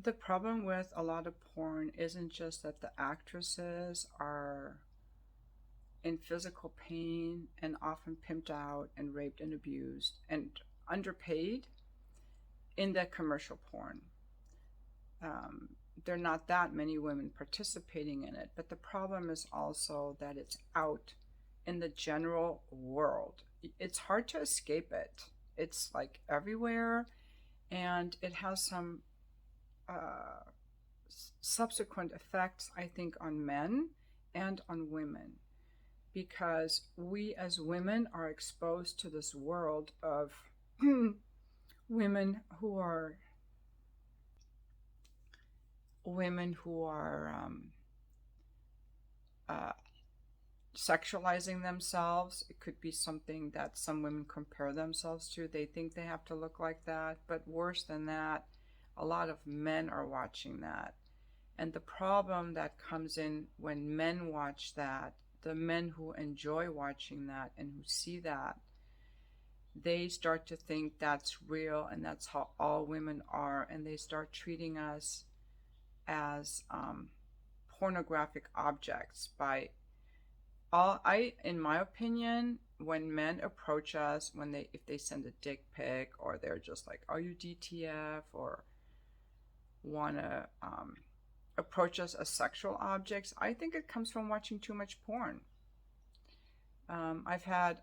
The problem with a lot of porn isn't just that the actresses are in physical pain and often pimped out and raped and abused and underpaid in that commercial porn. Um, there are not that many women participating in it, but the problem is also that it's out in the general world. It's hard to escape it. It's like everywhere, and it has some uh, subsequent effects, I think, on men and on women, because we as women are exposed to this world of women who are women who are uh, sexualizing themselves. It could be something that some women compare themselves to. They think they have to look like that, but worse than that, a lot of men are watching that. And the problem that comes in when men watch that, the men who enjoy watching that and who see that, they start to think that's real and that's how all women are, and they start treating us as pornographic objects by all. I in my opinion, when men approach us, when they if they send a dick pic, or they're just like, are you DTF, or want to approach us as sexual objects, I think it comes from watching too much porn. I've had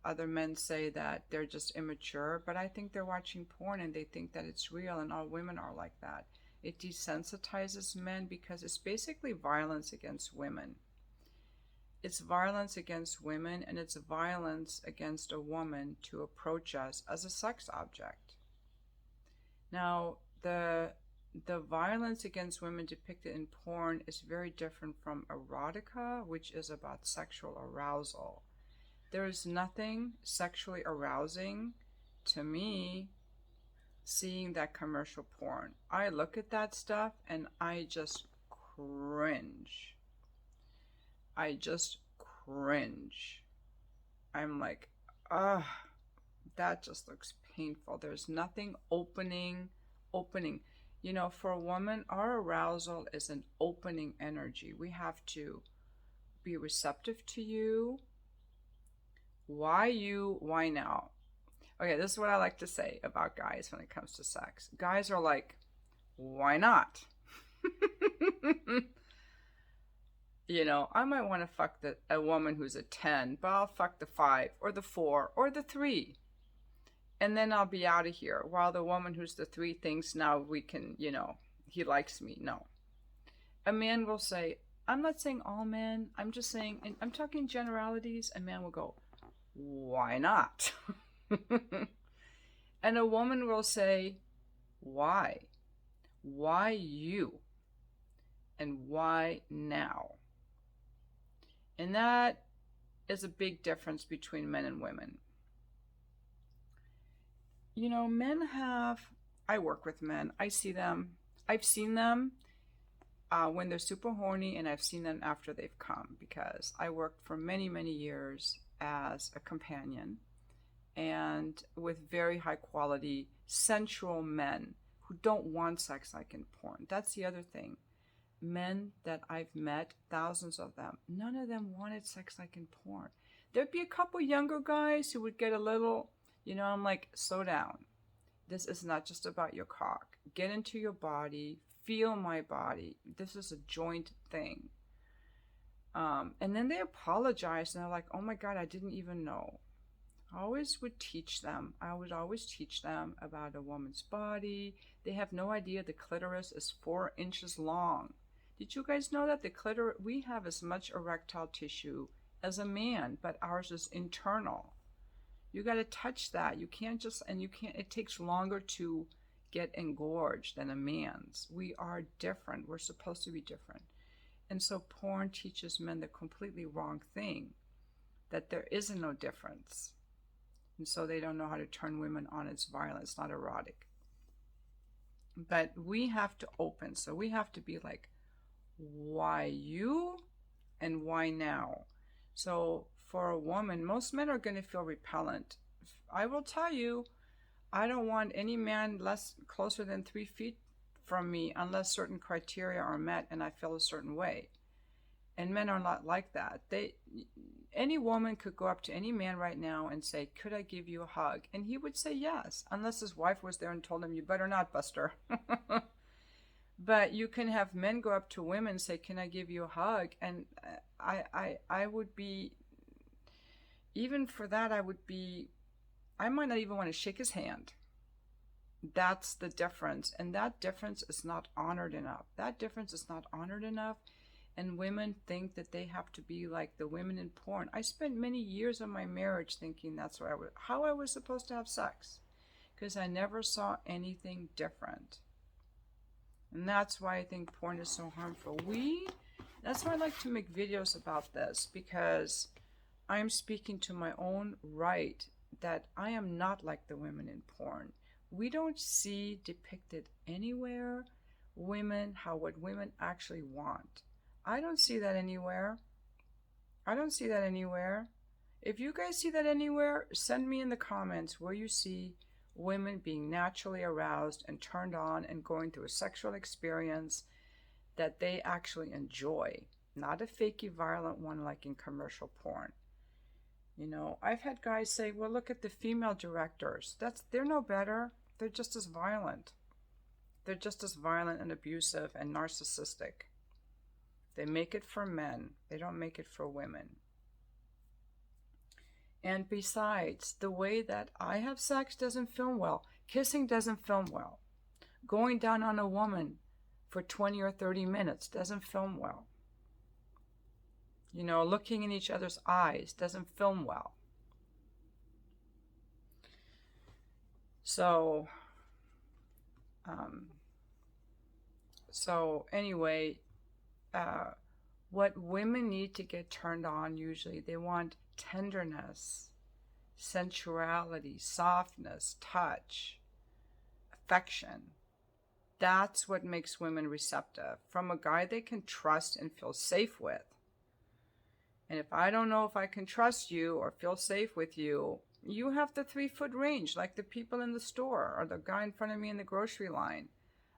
other men say that they're just immature, but I think they're watching porn and they think that it's real, and all women are like that. It desensitizes men because it's basically violence against women. It's violence against women, and it's violence against a woman to approach us as a sex object. Now, the violence against women depicted in porn is very different from erotica, which is about sexual arousal. There is nothing sexually arousing to me seeing that commercial porn. I look at that stuff and I just cringe. I just cringe. I'm like, ah, that just looks painful. There's nothing opening. You know, for a woman, our arousal is an opening energy. We have to be receptive to you. Why you? Why now? Okay, this is what I like to say about guys when it comes to sex. Guys are like, why not? You know, I might want to fuck a woman who's a 10, but I'll fuck the 5 or the 4 or the 3. And then I'll be out of here while the woman who's the 3 thinks now we can, he likes me. No. A man will say, I'm not saying all men, I'm just saying, and I'm talking generalities. A man will go, why not? And a woman will say, why? Why you? And why now? And that is a big difference between men and women. You know, I work with men, I see them, I've seen them when they're super horny, and I've seen them after they've come, because I worked for many, many years as a companion and with very high quality sensual men who don't want sex like in porn. That's the other thing. Men that I've met, thousands of them, none of them wanted sex like in porn. There'd be a couple younger guys who would get a little, I'm like, slow down. This is not just about your cock. Get into your body, feel my body. This is a joint thing. And then they apologize and they're like, oh my God, I didn't even know. I would always teach them about a woman's body. They have no idea the clitoris is 4 inches long. Did you guys know that we have as much erectile tissue as a man, but ours is internal. You got to touch that. It takes longer to get engorged than a man's. We are different. We're supposed to be different. And so porn teaches men the completely wrong thing, that there isn't no difference. And so they don't know how to turn women on. It's violent. It's not erotic. But we have to open. So we have to be like, why you and why now? So for a woman, most men are going to feel repellent. I will tell you, I don't want any man closer than 3 feet from me unless certain criteria are met and I feel a certain way. And men are not like that. Any woman could go up to any man right now and say, "Could I give you a hug?" And he would say yes, unless his wife was there and told him, "You better not, Buster." But you can have men go up to women and say, "Can I give you a hug?" And I would be, even for that, I might not even want to shake his hand. That's the difference. And that difference is not honored enough. That difference is not honored enough. And women think that they have to be like the women in porn. I spent many years of my marriage thinking that's how I was supposed to have sex, because I never saw anything different. And that's why I think porn is so harmful. That's why I like to make videos about this, because I'm speaking to my own right that I am not like the women in porn. We don't see depicted anywhere what women actually want. I don't see that anywhere. I don't see that anywhere. If you guys see that anywhere, send me in the comments where you see women being naturally aroused and turned on and going through a sexual experience that they actually enjoy, not a fakey violent one like in commercial porn. You know, I've had guys say, "Well, look at the female directors. They're no better. They're just as violent. They're just as violent and abusive and narcissistic. They make it for men. They don't make it for women." And besides, the way that I have sex doesn't film well. Kissing doesn't film well. Going down on a woman for 20 or 30 minutes doesn't film well. You know, looking in each other's eyes doesn't film well. So anyway, what women need to get turned on usually, they want tenderness, sensuality, softness, touch, affection. That's what makes women receptive, from a guy they can trust and feel safe with. And if I don't know if I can trust you or feel safe with you, you have the 3-foot range like the people in the store or the guy in front of me in the grocery line.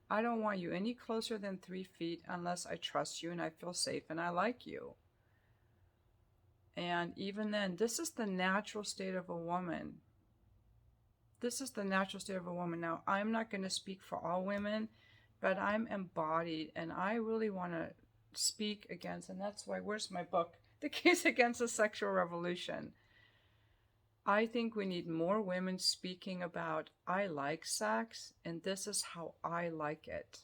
I don't want you any closer than 3 feet unless I trust you and I feel safe and I like you. And even then, this is the natural state of a woman. This is the natural state of a woman. Now, I'm not going to speak for all women, but I'm embodied and I really want to speak against, and that's why, where's my book? The Case Against the Sexual Revolution. I think we need more women speaking about, I like sex, and this is how I like it.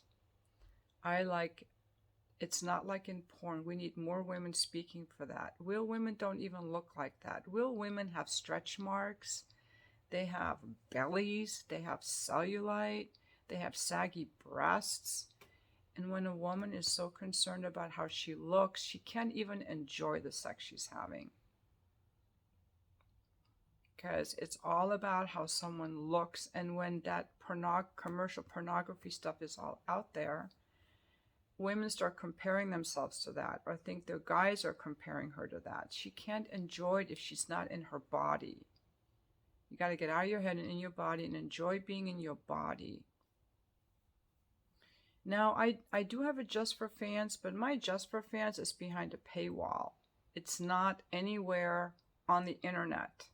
It's not like in porn. We need more women speaking for that. Real women don't even look like that. Real women have stretch marks. They have bellies. They have cellulite. They have saggy breasts. And when a woman is so concerned about how she looks, she can't even enjoy the sex she's having. Because it's all about how someone looks. And when that commercial pornography stuff is all out there, women start comparing themselves to that, or think their guys are comparing her to that. She can't enjoy it if she's not in her body. You got to get out of your head and in your body and enjoy being in your body. Now, I do have a Just for Fans, but my Just for Fans is behind a paywall. It's not anywhere on the internet.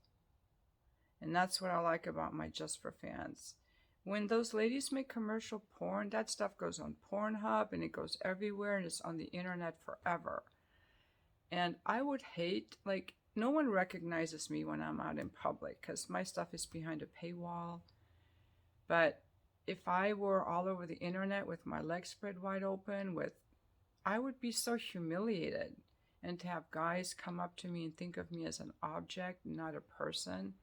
And that's what I like about my Just for Fans. When those ladies make commercial porn, that stuff goes on Pornhub and it goes everywhere and it's on the internet forever. And I would hate, like, no one recognizes me when I'm out in public because my stuff is behind a paywall. But if I were all over the internet with my legs spread wide open, I would be so humiliated. And to have guys come up to me and think of me as an object, not a person,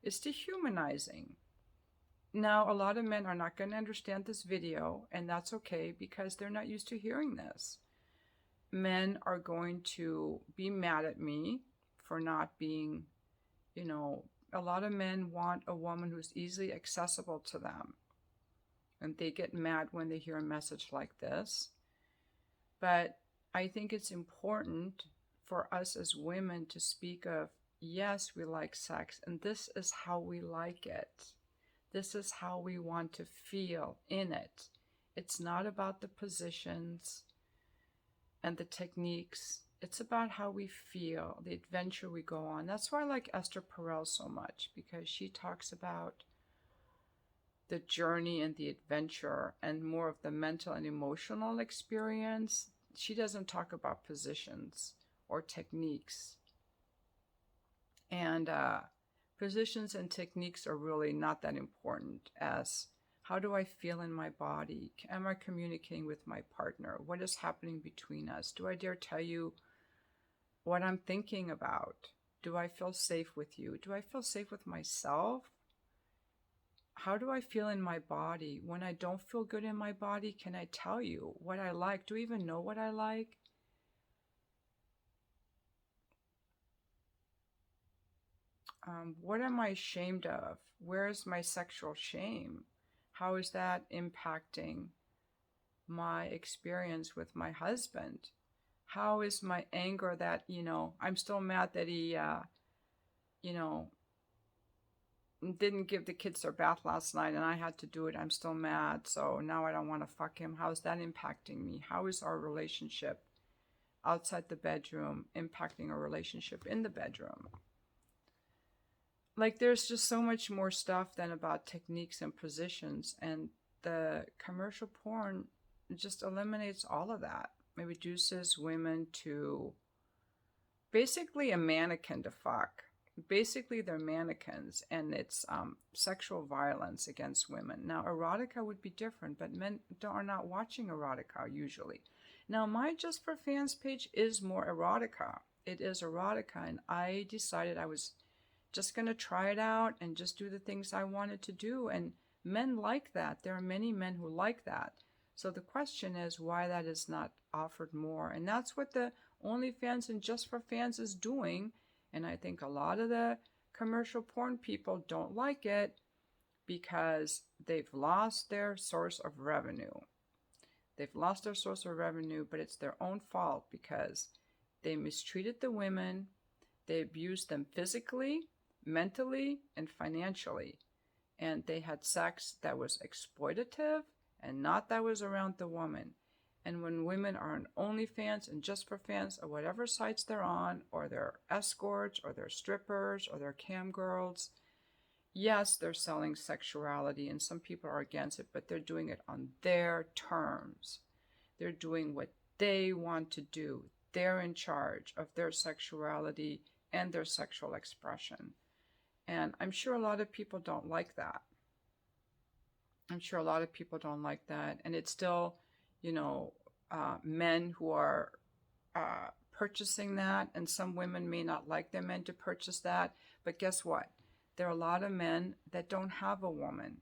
it's dehumanizing. Now, a lot of men are not going to understand this video, and that's okay because they're not used to hearing this. Men are going to be mad at me for not being, a lot of men want a woman who's easily accessible to them. And they get mad when they hear a message like this. But I think it's important for us as women to speak of, yes, we like sex, and this is how we like it. This is how we want to feel in it. It's not about the positions and the techniques. It's about how we feel, the adventure we go on. That's why I like Esther Perel so much, because she talks about the journey and the adventure and more of the mental and emotional experience. She doesn't talk about positions or techniques. And positions and techniques are really not that important as how do I feel in my body? Am I communicating with my partner? What is happening between us? Do I dare tell you what I'm thinking about? Do I feel safe with you? Do I feel safe with myself? How do I feel in my body? When I don't feel good in my body, can I tell you what I like? Do I even know what I like? What am I ashamed of? Where is my sexual shame? How is that impacting my experience with my husband? How is my anger that, I'm still mad that he, you know, didn't give the kids their bath last night and I had to do it. I'm still mad. So now I don't want to fuck him. How's that impacting me? How is our relationship outside the bedroom impacting our relationship in the bedroom? Like, there's just so much more stuff than about techniques and positions, and the commercial porn just eliminates all of that. It reduces women to basically a mannequin to fuck. Basically, they're mannequins, and it's sexual violence against women. Now, erotica would be different, but men are not watching erotica usually. Now, my Just for Fans page is more erotica. It is erotica, and I decided I was just going to try it out and just do the things I wanted to do. And men like that. There are many men who like that. So the question is why that is not offered more. And that's what the OnlyFans and Just for Fans is doing. And I think a lot of the commercial porn people don't like it because they've lost their source of revenue. They've lost their source of revenue, but it's their own fault because they mistreated the women. They abused them physically, mentally, and financially. And they had sex that was exploitative and not that was around the woman. And when women are on OnlyFans and Just for Fans or whatever sites they're on, or they're escorts, or they're strippers, or they're cam girls, yes, they're selling sexuality and some people are against it, but they're doing it on their terms. They're doing what they want to do. They're in charge of their sexuality and their sexual expression. And I'm sure a lot of people don't like that. I'm sure a lot of people don't like that. And it's still, men who are purchasing that. And some women may not like their men to purchase that. But guess what? There are a lot of men that don't have a woman.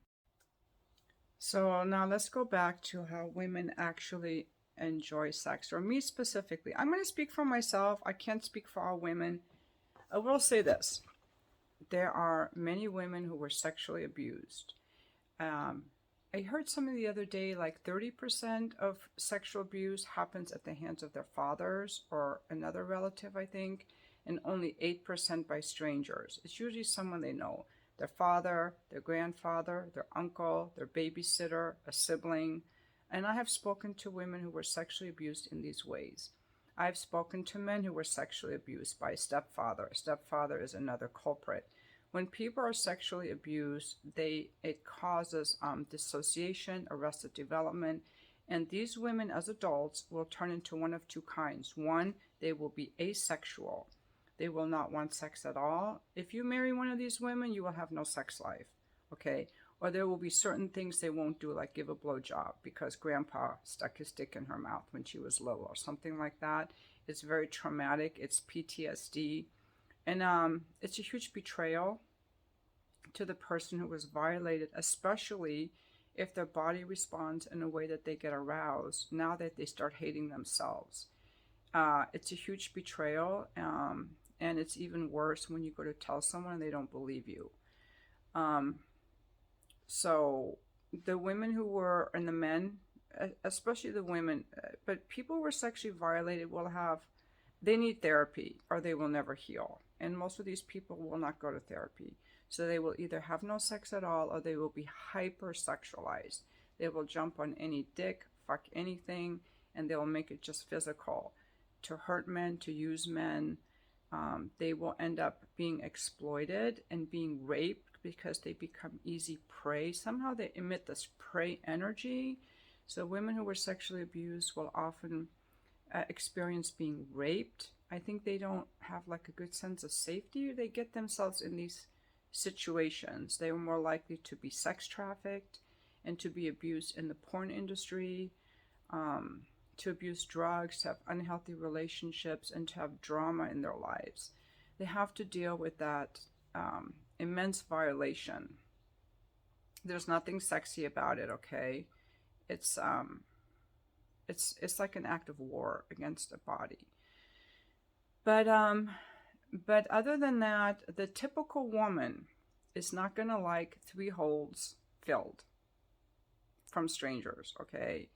So now let's go back to how women actually enjoy sex, or me specifically. I'm going to speak for myself. I can't speak for all women. I will say this. There are many women who were sexually abused. I heard something the other day, like 30% of sexual abuse happens at the hands of their fathers or another relative, I think, and only 8% by strangers. It's usually someone they know. Their father, their grandfather, their uncle, their babysitter, a sibling. And I have spoken to women who were sexually abused in these ways. I've spoken to men who were sexually abused by a stepfather. A stepfather is another culprit. When people are sexually abused, it causes dissociation, arrested development, and these women as adults will turn into one of two kinds. One, they will be asexual. They will not want sex at all. If you marry one of these women, you will have no sex life, okay? Or there will be certain things they won't do, like give a blowjob because grandpa stuck his dick in her mouth when she was little or something like that. It's very traumatic. It's PTSD. And it's a huge betrayal to the person who was violated, especially if their body responds in a way that they get aroused now that they start hating themselves. It's a huge betrayal, and it's even worse when you go to tell someone and they don't believe you. So the women who were, and the men, especially the women, but people who were sexually violated they need therapy or they will never heal. And most of these people will not go to therapy. So they will either have no sex at all or they will be hypersexualized. They will jump on any dick, fuck anything, and they will make it just physical to hurt men, to use men. They will end up being exploited and being raped because they become easy prey. Somehow they emit this prey energy. So women who were sexually abused will often experience being raped. I think they don't have like a good sense of safety. They get themselves in these situations. They are more likely to be sex trafficked and to be abused in the porn industry, to abuse drugs, to have unhealthy relationships, and to have drama in their lives. They have to deal with that immense violation. There's nothing sexy about it, okay? It's it's like an act of war against a body. But other than that, the typical woman is not gonna like three holes filled from strangers, okay?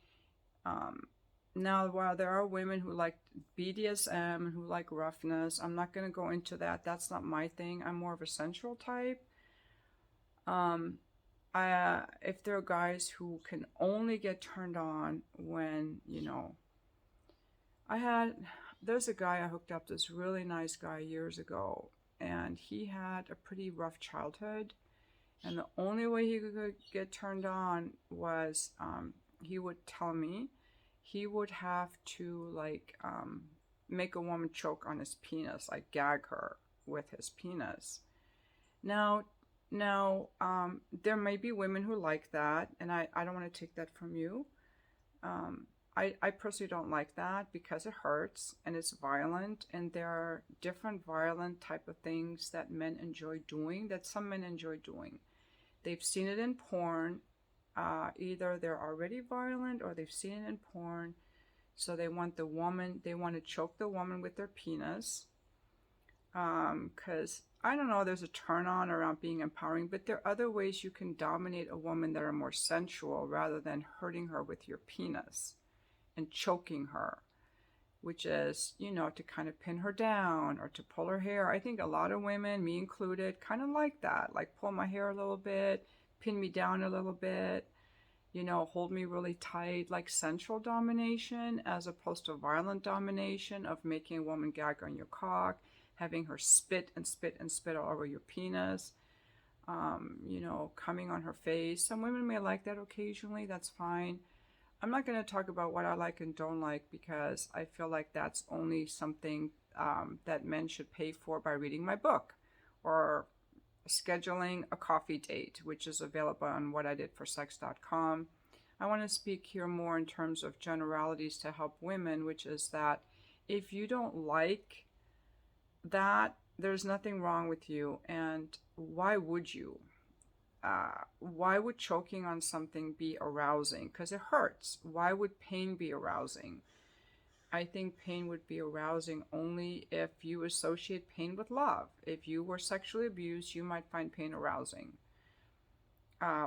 Now, while there are women who like BDSM and who like roughness, I'm not going to go into that. That's not my thing. I'm more of a sensual type. If there are guys who can only get turned on when, there's a guy I hooked up, this really nice guy years ago, and he had a pretty rough childhood. And the only way he could get turned on was he would tell me he would have to make a woman choke on his penis, like gag her with his penis. Now, there may be women who like that, and I don't want to take that from you. I personally don't like that because it hurts and it's violent, and there are different violent type of things that men enjoy doing, that some men enjoy doing. They've seen it in porn. Either they're already violent or they've seen it in porn. So they want to choke the woman with their penis. Because, I don't know, there's a turn on around being empowering, but there are other ways you can dominate a woman that are more sensual rather than hurting her with your penis and choking her, which is, to kind of pin her down or to pull her hair. I think a lot of women, me included, kind of like that. Like pull my hair a little bit, pin me down a little bit, hold me really tight, like sensual domination as opposed to violent domination of making a woman gag on your cock, having her spit and spit and spit all over your penis, coming on her face. Some women may like that occasionally, that's fine. I'm not going to talk about what I like and don't like because I feel like that's only something that men should pay for by reading my book or scheduling a coffee date, which is available on whatididforsex.com. I want to speak here more in terms of generalities to help women, which is that if you don't like that, there's nothing wrong with you. And why would you? Why would choking on something be arousing? Because it hurts. Why would pain be arousing? I think pain would be arousing only if you associate pain with love. If you were sexually abused, you might find pain arousing.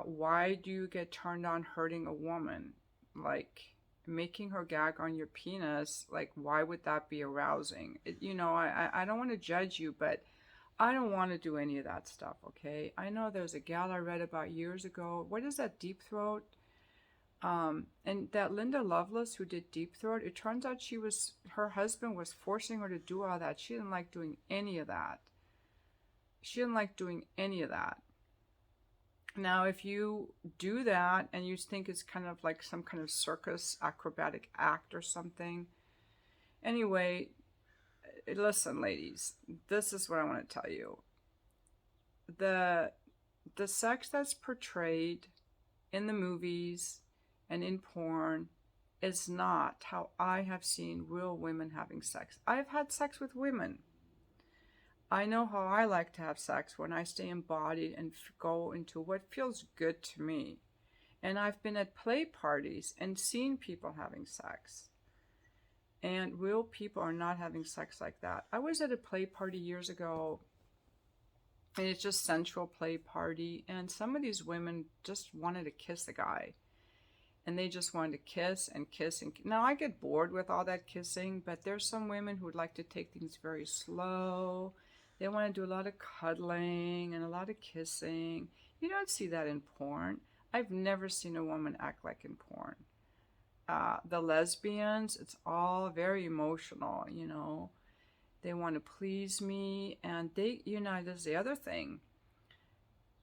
Why do you get turned on hurting a woman? Like making her gag on your penis, like why would that be arousing? I don't want to judge you, but I don't want to do any of that stuff, okay? I know there's a gal I read about years ago. What is that, Deep Throat? And that Linda Lovelace who did Deep Throat, it turns out her husband was forcing her to do all that. She didn't like doing any of that. Now, if you do that and you think it's kind of like some kind of circus acrobatic act or something, anyway, listen, ladies, this is what I want to tell you. The sex that's portrayed in the movies and in porn is not how I have seen real women having sex. I've had sex with women. I know how I like to have sex when I stay embodied and go into what feels good to me. And I've been at play parties and seen people having sex. And real people are not having sex like that. I was at a play party years ago, and it's just sensual play party, and some of these women just wanted to kiss the guy. And they just wanted to kiss and kiss. Now, I get bored with all that kissing, but there's some women who would like to take things very slow. They want to do a lot of cuddling and a lot of kissing. You don't see that in porn. I've never seen a woman act like in porn. The lesbians, it's all very emotional, you know. They want to please me, and they, you know, there's the other thing.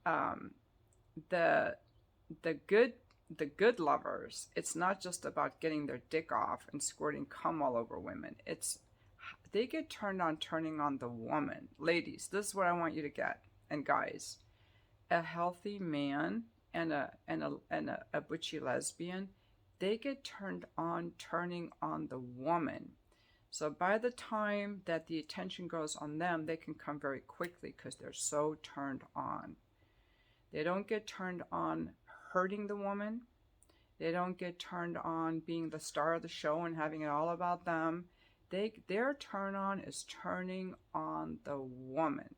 Um, the the good the good lovers, it's not just about getting their dick off and squirting cum all over women. It's they get turned on turning on the woman. Ladies, this is what I want you to get, and guys, a healthy man and a butchy lesbian, they get turned on turning on the woman. So by the time that the attention goes on them, they can come very quickly because they're so turned on. They don't get turned on hurting the woman. They don't get turned on being the star of the show and having it all about them. Their turn on is turning on the woman.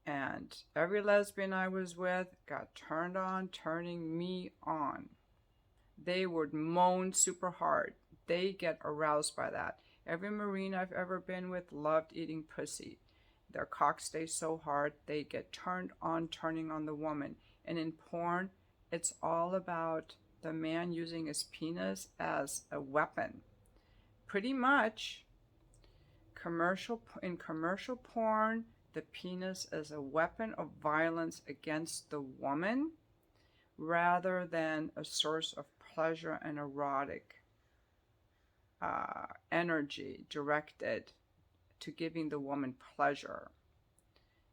And every lesbian I was with got turned on turning me on. They would moan super hard. They get aroused by that. Every Marine I've ever been with loved eating pussy. Their cock stays so hard, they get turned on turning on the woman. And in porn, it's all about the man using his penis as a weapon. Pretty much, in commercial porn, the penis is a weapon of violence against the woman rather than a source of pleasure and erotic energy directed to giving the woman pleasure.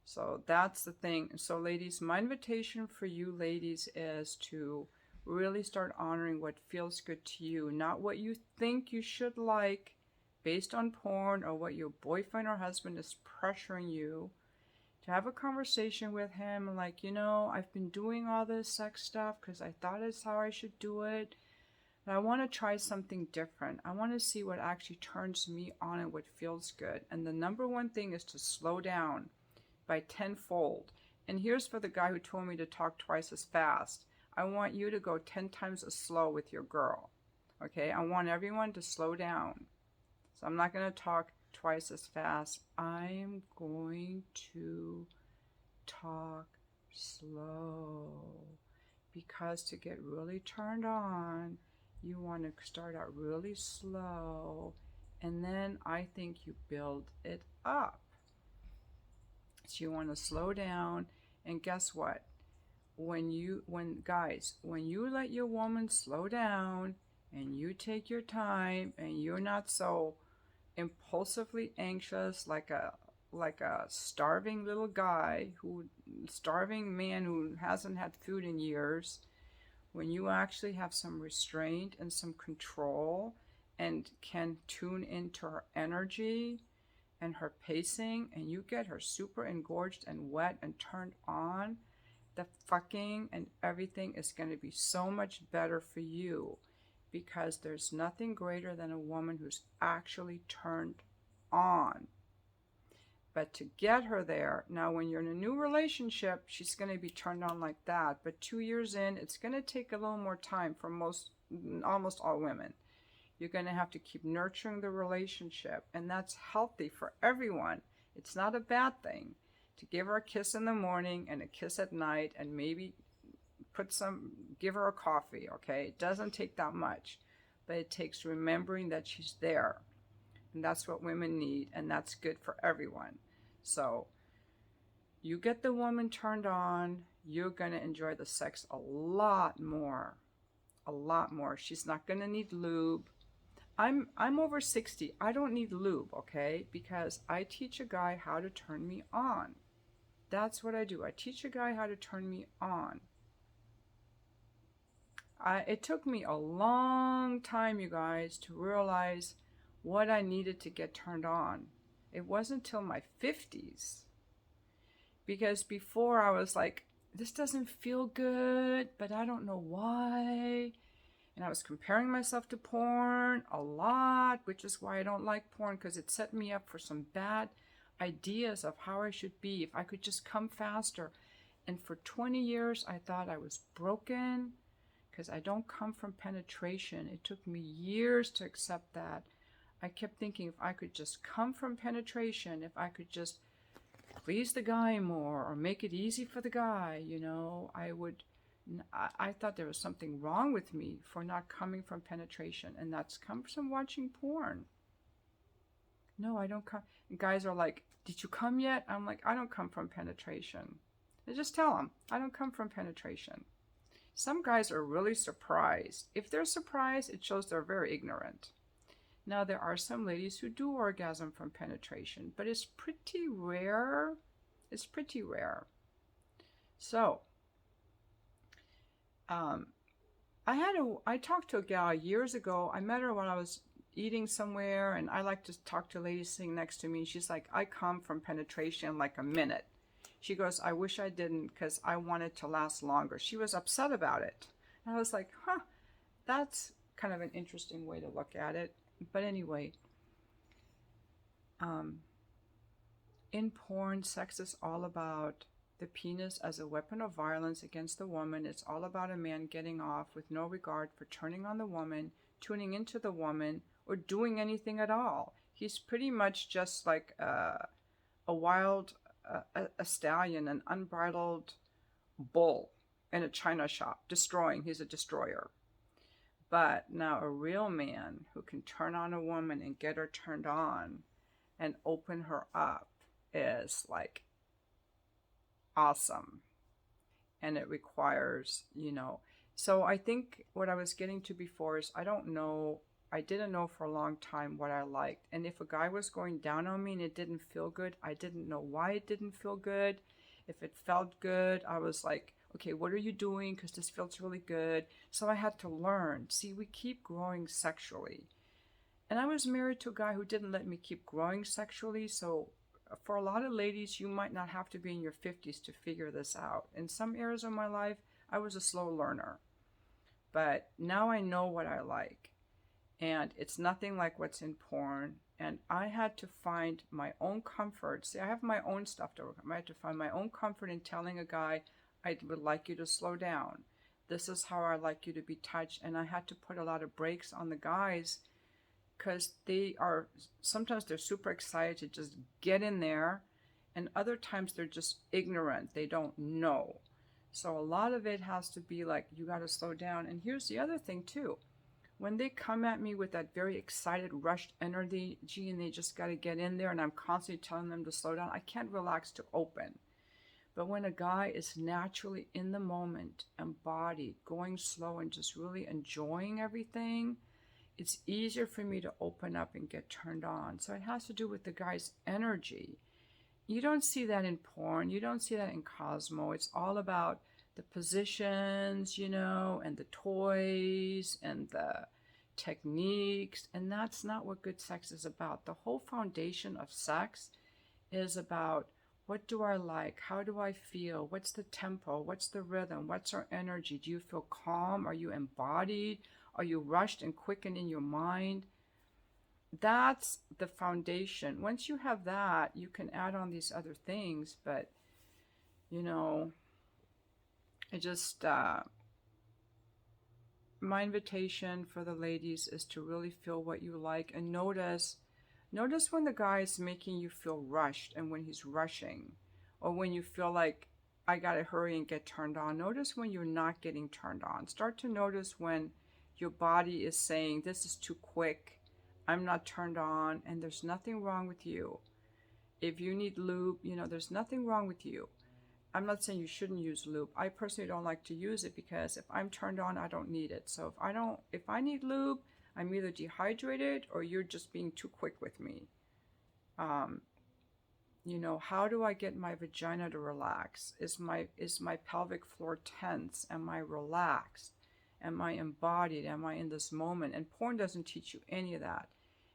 So that's the thing. So ladies, my invitation for you ladies is to really start honoring what feels good to you, not what you think you should like based on porn or what your boyfriend or husband is pressuring you. To have a conversation with him like, you know, I've been doing all this sex stuff because I thought it's how I should do it. But I want to try something different. I want to see what actually turns me on and what feels good. And the number one thing is to slow down by tenfold. And here's for the guy who told me to talk twice as fast. I want you to go 10 times as slow with your girl. Okay? I want everyone to slow down. So I'm not going to talk twice as fast. I'm going to talk slow. Because to get really turned on, you want to start out really slow, and then I think you build it up. So you want to slow down, and guess what? When you let your woman slow down, and you take your time, and you're not so impulsively anxious like a starving man who hasn't had food in years. When you actually have some restraint and some control and can tune into her energy and her pacing, and you get her super engorged and wet and turned on, the fucking and everything is going to be so much better for you, because there's nothing greater than a woman who's actually turned on. But to get her there, now when you're in a new relationship, she's going to be turned on like that. But 2 years in, it's going to take a little more time for almost all women. You're going to have to keep nurturing the relationship, and that's healthy for everyone. It's not a bad thing to give her a kiss in the morning and a kiss at night, and maybe give her a coffee, okay? It doesn't take that much, but it takes remembering that she's there. And that's what women need, and that's good for everyone. So you get the woman turned on, you're going to enjoy the sex a lot more. A lot more. She's not going to need lube. I'm over 60. I don't need lube, okay? Because I teach a guy how to turn me on. That's what I do. I teach a guy how to turn me on. It took me a long time, you guys, to realize what I needed to get turned on. It wasn't till my 50s. Because before I was like, this doesn't feel good, but I don't know why. And I was comparing myself to porn a lot, which is why I don't like porn, because it set me up for some bad ideas of how I should be if I could just come faster. And for 20 years, I thought I was broken because I don't come from penetration. It took me years to accept that. I kept thinking if I could just come from penetration, if I could just please the guy more or make it easy for the guy, you know, I would I thought there was something wrong with me for not coming from penetration, and that's comes from watching porn. No, I don't come. And guys are like, "Did you come yet?" I'm like, "I don't come from penetration." I just tell them, "I don't come from penetration." Some guys are really surprised. If they're surprised, it shows they're very ignorant. Now, there are some ladies who do orgasm from penetration, but it's pretty rare. It's pretty rare. So, um, I talked to a gal years ago. I met her when I was eating somewhere, and I like to talk to ladies sitting next to me. And she's like, "I come from penetration in like a minute." She goes, "I wish I didn't because I want it to last longer." She was upset about it. And I was like, huh, that's kind of an interesting way to look at it. But anyway, um, in porn, sex is all about the penis as a weapon of violence against the woman. It's all about a man getting off with no regard for turning on the woman, tuning into the woman, or doing anything at all. He's pretty much just like a wild a stallion, an unbridled bull in a china shop, destroying. He's a destroyer. But now a real man who can turn on a woman and get her turned on and open her up is like awesome. And it requires, So I think what I was getting to before is I didn't know for a long time what I liked. And if a guy was going down on me and it didn't feel good, I didn't know why it didn't feel good. If it felt good, I was like, okay, what are you doing? Because this feels really good. So I had to learn. See, we keep growing sexually. And I was married to a guy who didn't let me keep growing sexually. So for a lot of ladies, you might not have to be in your 50s to figure this out. In some areas of my life, I was a slow learner. But now I know what I like. And it's nothing like what's in porn. And I had to find my own comfort. See, I have my own stuff to work on. I had to find my own comfort in telling a guy, I would like you to slow down. This is how I like you to be touched. And I had to put a lot of brakes on the guys because sometimes they're super excited to just get in there. And other times they're just ignorant. They don't know. So a lot of it has to be like, you got to slow down. And here's the other thing too. When they come at me with that very excited, rushed energy, and they just got to get in there, and I'm constantly telling them to slow down, I can't relax to open. But when a guy is naturally in the moment, embodied, going slow, and just really enjoying everything, it's easier for me to open up and get turned on. So it has to do with the guy's energy. You don't see that in porn. You don't see that in Cosmo. It's all about the positions, and the toys and the techniques. And that's not what good sex is about. The whole foundation of sex is about what do I like? How do I feel? What's the tempo? What's the rhythm? What's our energy? Do you feel calm? Are you embodied? Are you rushed and quickened in your mind? That's the foundation. Once you have that, you can add on these other things. But, I just, my invitation for the ladies is to really feel what you like and notice when the guy is making you feel rushed and when he's rushing, or when you feel like I gotta hurry and get turned on. Notice when you're not getting turned on. Start to notice when your body is saying, this is too quick, I'm not turned on, and there's nothing wrong with you. If you need lube, there's nothing wrong with you. I'm not saying you shouldn't use lube. I personally don't like to use it because if I'm turned on, I don't need it. So if I need lube, I'm either dehydrated or you're just being too quick with me. How do I get my vagina to relax? Is my pelvic floor tense? Am I relaxed? Am I embodied? Am I in this moment? And porn doesn't teach you any of that.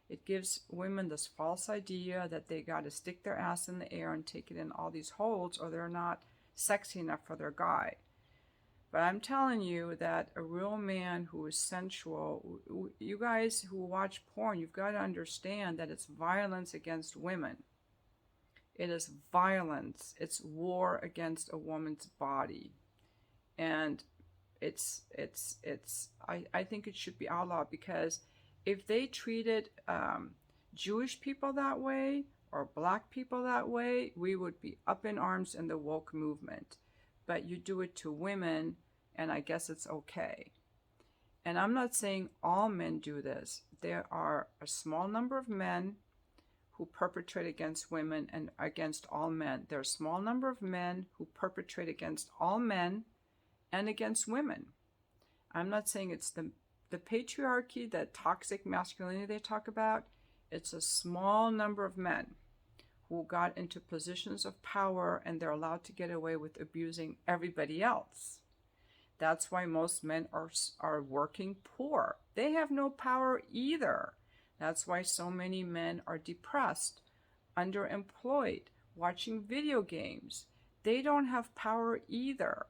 It gives women this false idea that they got to stick their ass in the air and take it in all these holds, or they're not sexy enough for their guy. But I'm telling you that a real man who is sensual, you guys who watch porn, you've got to understand that it's violence against women. It is violence. It's war against a woman's body. And I think it should be outlawed, because if they treated Jewish people that way or black people that way, we would be up in arms in the woke movement. But you do it to women, and I guess it's okay. And I'm not saying all men do this. There are a small number of men who perpetrate against women and against all men. There are a small number of men who perpetrate against all men and against women. I'm not saying it's the patriarchy, that toxic masculinity they talk about. It's a small number of men who got into positions of power and they're allowed to get away with abusing everybody else. That's why most men are working poor. They have no power either. That's why so many men are depressed, underemployed, watching video games. They don't have power either.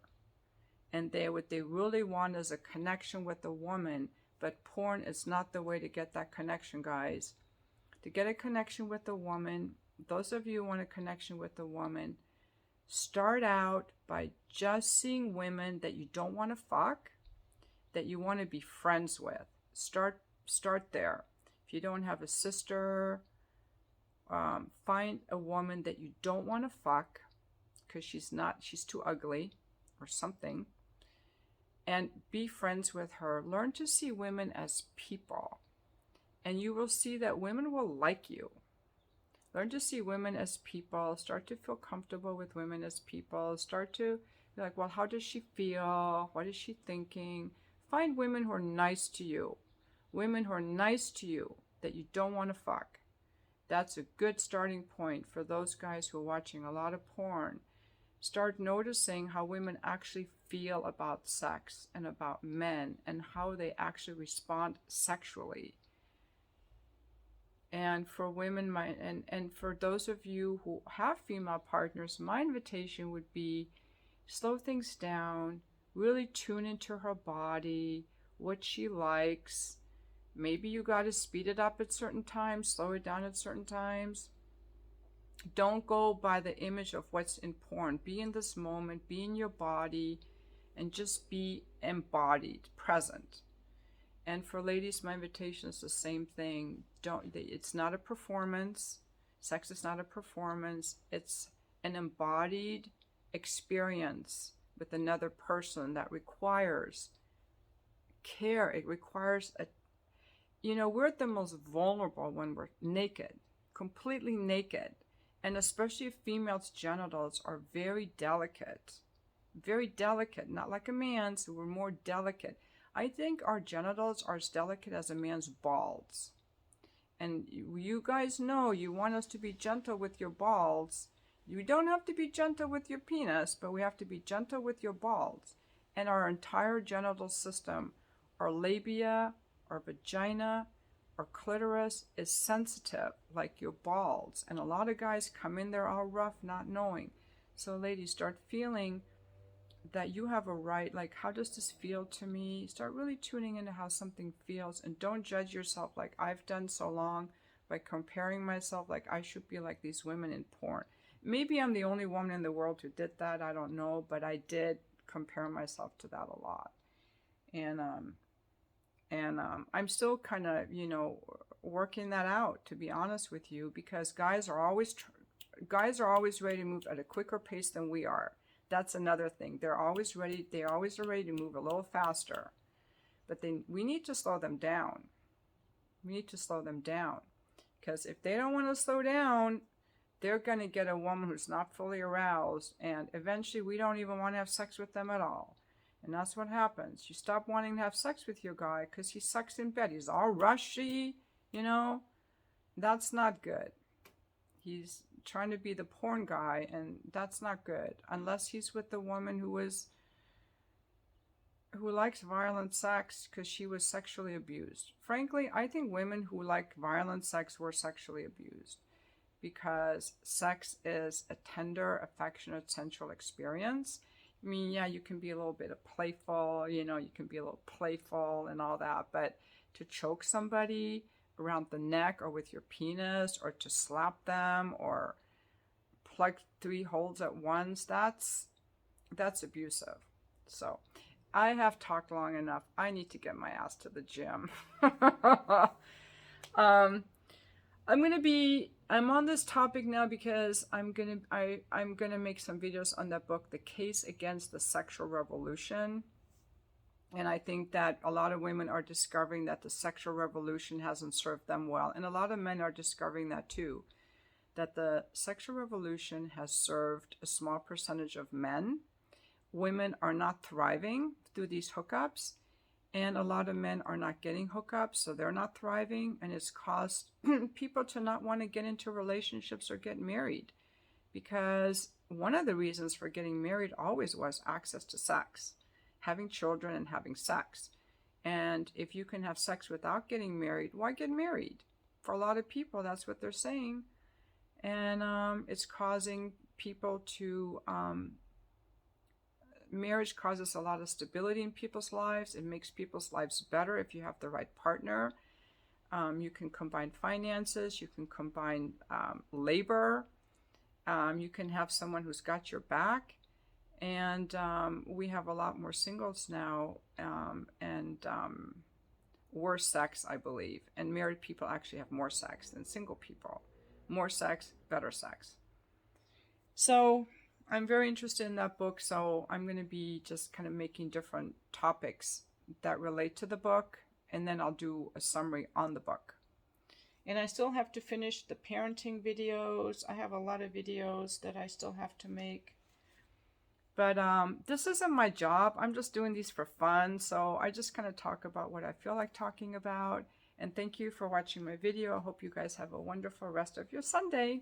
And what they really want is a connection with a woman, but porn is not the way to get that connection, guys. To get a connection with a woman, those of you who want a connection with a woman, start out by just seeing women that you don't want to fuck, that you want to be friends with. Start there. If you don't have a sister, find a woman that you don't want to fuck because she's too ugly or something, and be friends with her. Learn to see women as people, and you will see that women will like you. Learn to see women as people. Start to feel comfortable with women as people. Start to be like, well, how does she feel? What is she thinking? Find women who are nice to you. Women who are nice to you that you don't want to fuck. That's a good starting point for those guys who are watching a lot of porn. Start noticing how women actually feel about sex and about men and how they actually respond sexually. And for women, and for those of you who have female partners, my invitation would be slow things down, really tune into her body, what she likes. Maybe you got to speed it up at certain times, slow it down at certain times. Don't go by the image of what's in porn. Be in this moment, be in your body, and just be embodied, present. And for ladies, my invitation is the same thing. It's not a performance. Sex is not a performance. It's an embodied experience with another person that requires care. It requires we're at the most vulnerable when we're naked, completely naked. And especially if females' genitals are very delicate, not like a man's, we're more delicate. I think our genitals are as delicate as a man's balls. And you guys know you want us to be gentle with your balls. You don't have to be gentle with your penis, but we have to be gentle with your balls. And our entire genital system, our labia, our vagina, our clitoris is sensitive like your balls. And a lot of guys come in there all rough, not knowing. So ladies, start feeling that you have a right, like, how does this feel to me? Start really tuning into how something feels, and don't judge yourself like I've done so long by comparing myself like I should be like these women in porn. Maybe I'm the only woman in the world who did that, I don't know, but I did compare myself to that a lot. And I'm still kind of, working that out, to be honest with you, because guys are always ready to move at a quicker pace than we are. That's another thing. They're always ready. They always are ready to move a little faster. But then we need to slow them down. Because if they don't want to slow down, they're going to get a woman who's not fully aroused. And eventually we don't even want to have sex with them at all. And that's what happens. You stop wanting to have sex with your guy because he sucks in bed. He's all rushy, That's not good. He's trying to be the porn guy, and that's not good. Unless he's with the woman who likes violent sex because she was sexually abused. Frankly, I think women who like violent sex were sexually abused, because sex is a tender, affectionate, sensual experience. I mean, yeah, you can be a little bit of playful, you can be a little playful and all that, but to choke somebody around the neck or with your penis, or to slap them or plug 3 holes at once, that's abusive. So I have talked long enough. I need to get my ass to the gym. I'm on this topic now because I'm gonna make some videos on that book, The Case Against the Sexual Revolution. And I think that a lot of women are discovering that the sexual revolution hasn't served them well. And a lot of men are discovering that too, that the sexual revolution has served a small percentage of men. Women are not thriving through these hookups. And a lot of men are not getting hookups, so they're not thriving. And it's caused people to not want to get into relationships or get married. Because one of the reasons for getting married always was access to sex, having children and having sex. And if you can have sex without getting married, why get married? For a lot of people, that's what they're saying. And it's causing people to, marriage causes a lot of stability in people's lives. It makes people's lives better if you have the right partner. You can combine finances, you can combine labor, you can have someone who's got your back. And we have a lot more singles now, and worse sex, I believe. And married people actually have more sex than single people. More sex, better sex. So I'm very interested in that book, so I'm going to be just kind of making different topics that relate to the book, and then I'll do a summary on the book. And I still have to finish the parenting videos. I have a lot of videos that I still have to make. But this isn't my job. I'm just doing these for fun. So I just kind of talk about what I feel like talking about. And thank you for watching my video. I hope you guys have a wonderful rest of your Sunday.